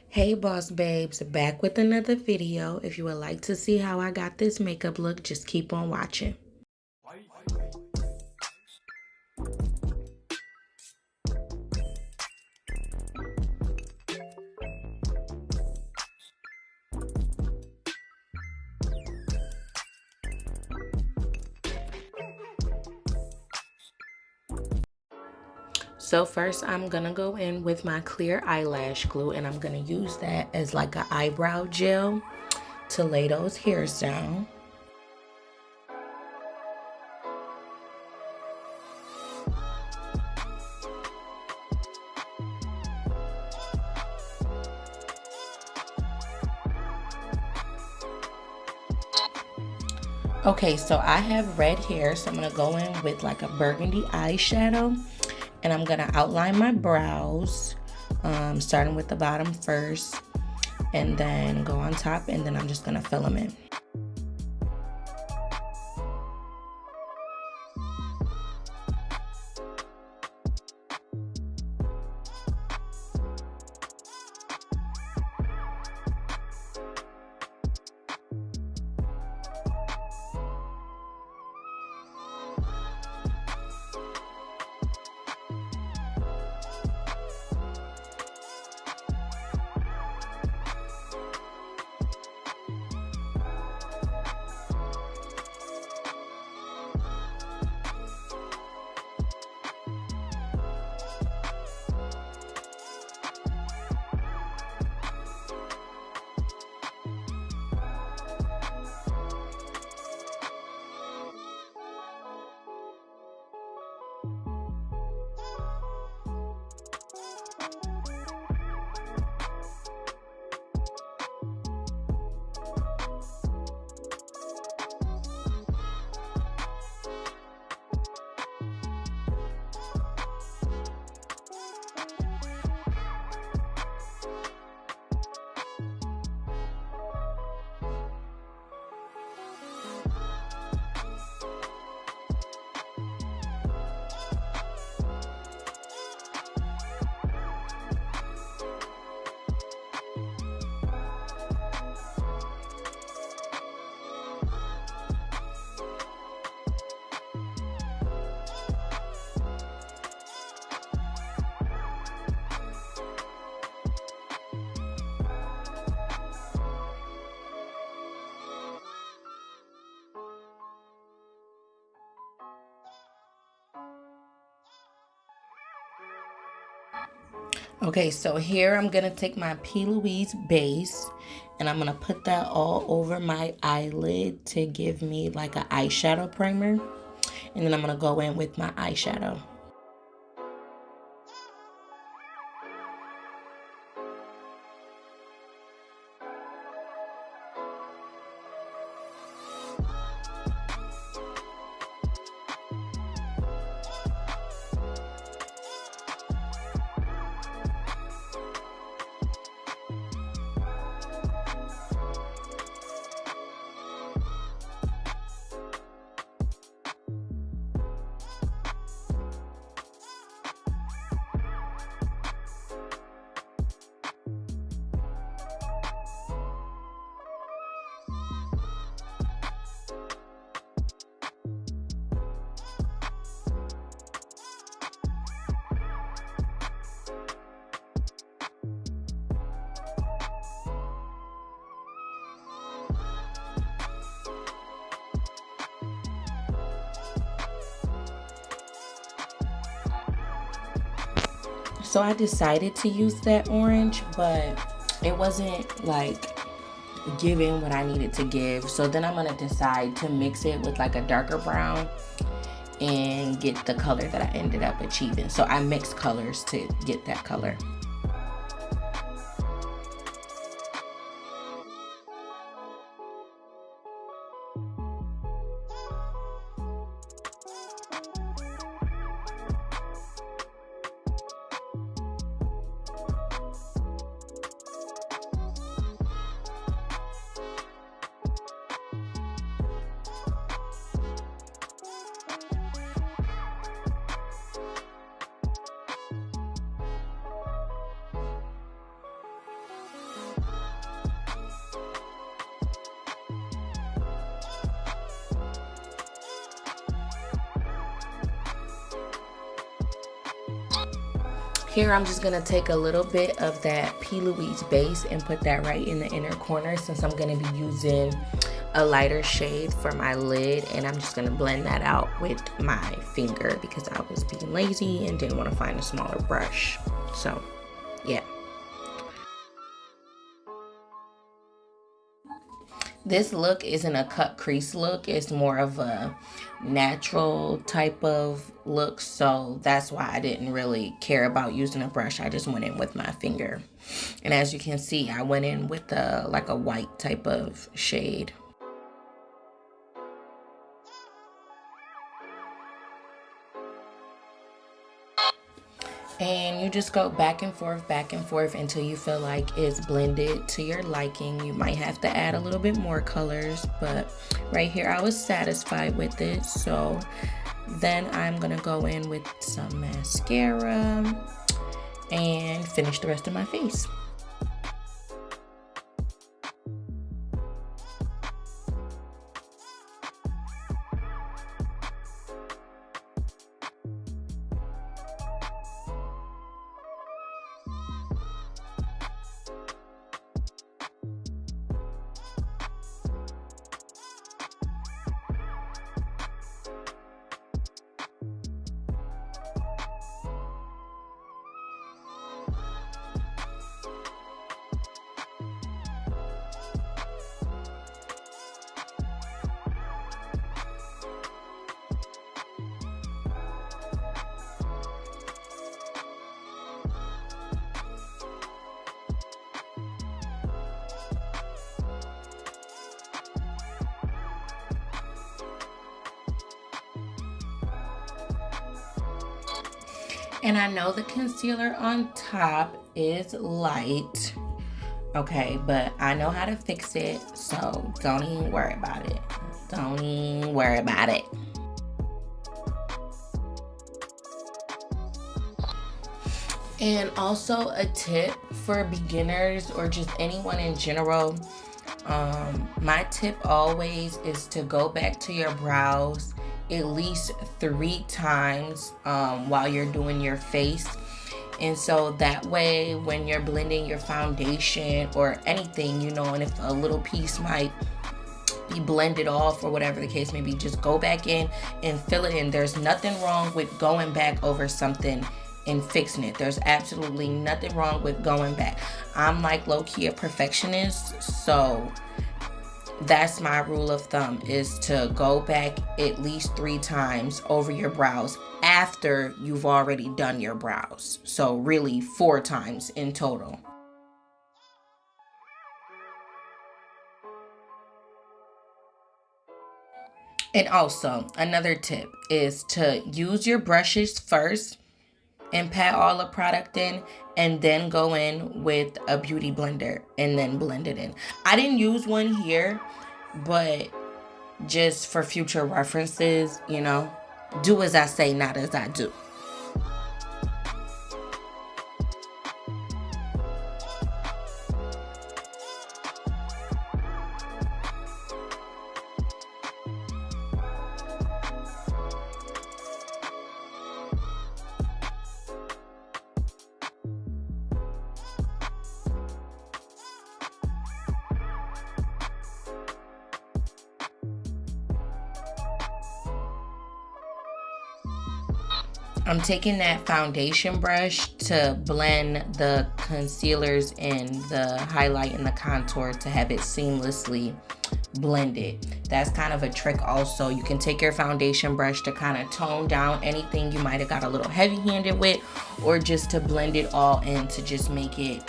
Hey boss babes, back with another video. If you would like to see how I got this makeup look, just keep on watching. So first I'm gonna go in with my clear eyelash glue and I'm gonna use that as like an eyebrow gel to lay those hairs down. Okay, so I have red hair, so I'm gonna go in with like a burgundy eyeshadow and I'm gonna outline my brows, starting with the bottom first and then go on top, and then I'm just gonna fill them in. Okay, so here I'm gonna take my P. Louise base and I'm gonna put that all over my eyelid to give me like an eyeshadow primer. And then I'm gonna go in with my eyeshadow. So I decided to use that orange, but it wasn't like giving what I needed to give. So then I'm gonna decide to mix it with like a darker brown and get the color that I ended up achieving. So I mixed colors to get that color. Here I'm just gonna take a little bit of that P. Louise base and put that right in the inner corner, since I'm gonna be using a lighter shade for my lid, and I'm just gonna blend that out with my finger because I was being lazy and didn't want to find a smaller brush. So yeah. This look isn't a cut crease look. It's more of a natural type of look. So that's why I didn't really care about using a brush. I just went in with my finger. And as you can see, I went in with like a white type of shade. And you just go back and forth until you feel like it's blended to your liking. You might have to add a little bit more colors, but right here I was satisfied with it. So then I'm gonna go in with some mascara and finish the rest of my face. And I know the concealer on top is light, okay, but I know how to fix it, so don't even worry about it. Don't even worry about it. And also a tip for beginners or just anyone in general, my tip always is to go back to your brows at least 3 times while you're doing your face. And so that way when you're blending your foundation or anything, you know, and if a little piece might be blended off or whatever the case may be, just go back in and fill it in. There's nothing wrong with going back over something and fixing it. There's absolutely nothing wrong with going back. I'm like low-key a perfectionist, so that's my rule of thumb, is to go back at least 3 times over your brows after you've already done your brows. So really 4 times in total. And also another tip is to use your brushes first and pat all the product in, and then go in with a beauty blender and then blend it in. I didn't use one here, but just for future references, you know, do as I say, not as I do. I'm taking that foundation brush to blend the concealers and the highlight and the contour to have it seamlessly blended. That's kind of a trick also. You can take your foundation brush to kind of tone down anything you might have got a little heavy-handed with, or just to blend it all in to just make it,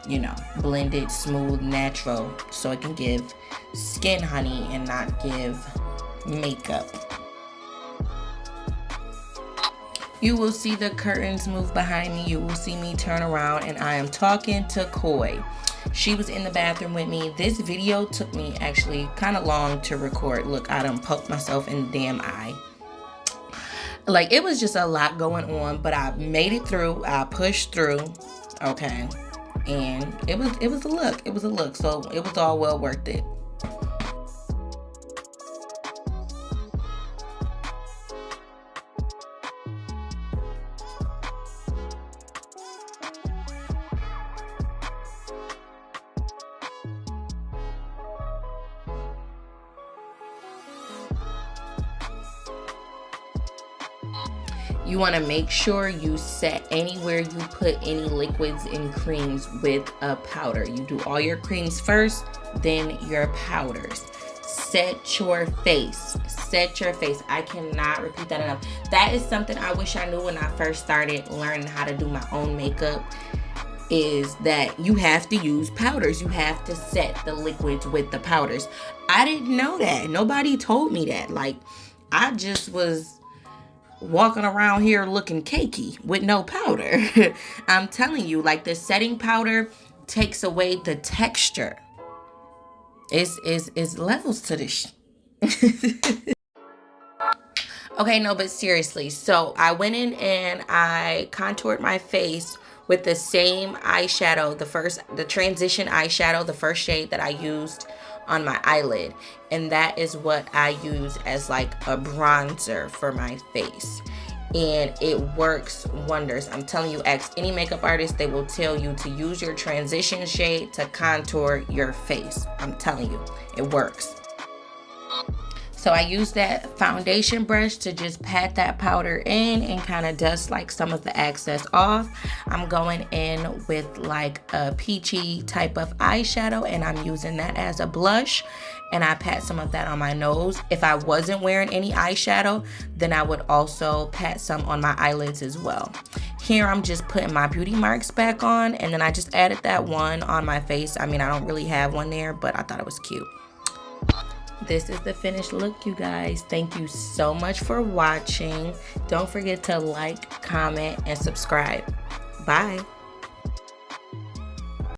you know, blended, smooth, natural, so it can give skin honey and not give makeup. You will see the curtains move behind me. You will see me turn around, and I am talking to Koi. She was in the bathroom with me. This video took me actually kind of long to record. Look, I done poked myself in the damn eye. Like, it was just a lot going on, but I made it through. I pushed through, okay? And it was a look. It was a look, so it was all well worth it. You want to make sure you set anywhere you put any liquids and creams with a powder. You do all your creams first, then your powders. Set your face. Set your face. I cannot repeat that enough. That is something I wish I knew when I first started learning how to do my own makeup, is that you have to use powders. You have to set the liquids with the powders. I didn't know that. Nobody told me that. Like, I just was walking around here looking cakey with no powder. I'm telling you, like, the setting powder takes away the texture. It's levels to this. Okay, no, but seriously. So I went in and I contoured my face with the same eyeshadow, the transition eyeshadow, the first shade that I used on my eyelid. And that is what I use as like a bronzer for my face. And it works wonders. I'm telling you, ask any makeup artist, they will tell you to use your transition shade to contour your face. I'm telling you, it works. So I use that foundation brush to just pat that powder in and kind of dust like some of the excess off. I'm going in with like a peachy type of eyeshadow, and I'm using that as a blush, and I pat some of that on my nose. If I wasn't wearing any eyeshadow, then I would also pat some on my eyelids as well. Here I'm just putting my beauty marks back on, and then I just added that one on my face. I mean, I don't really have one there, but I thought it was cute. This is the finished look, you guys. Thank you so much for watching. Don't forget to like, comment, and subscribe. Bye.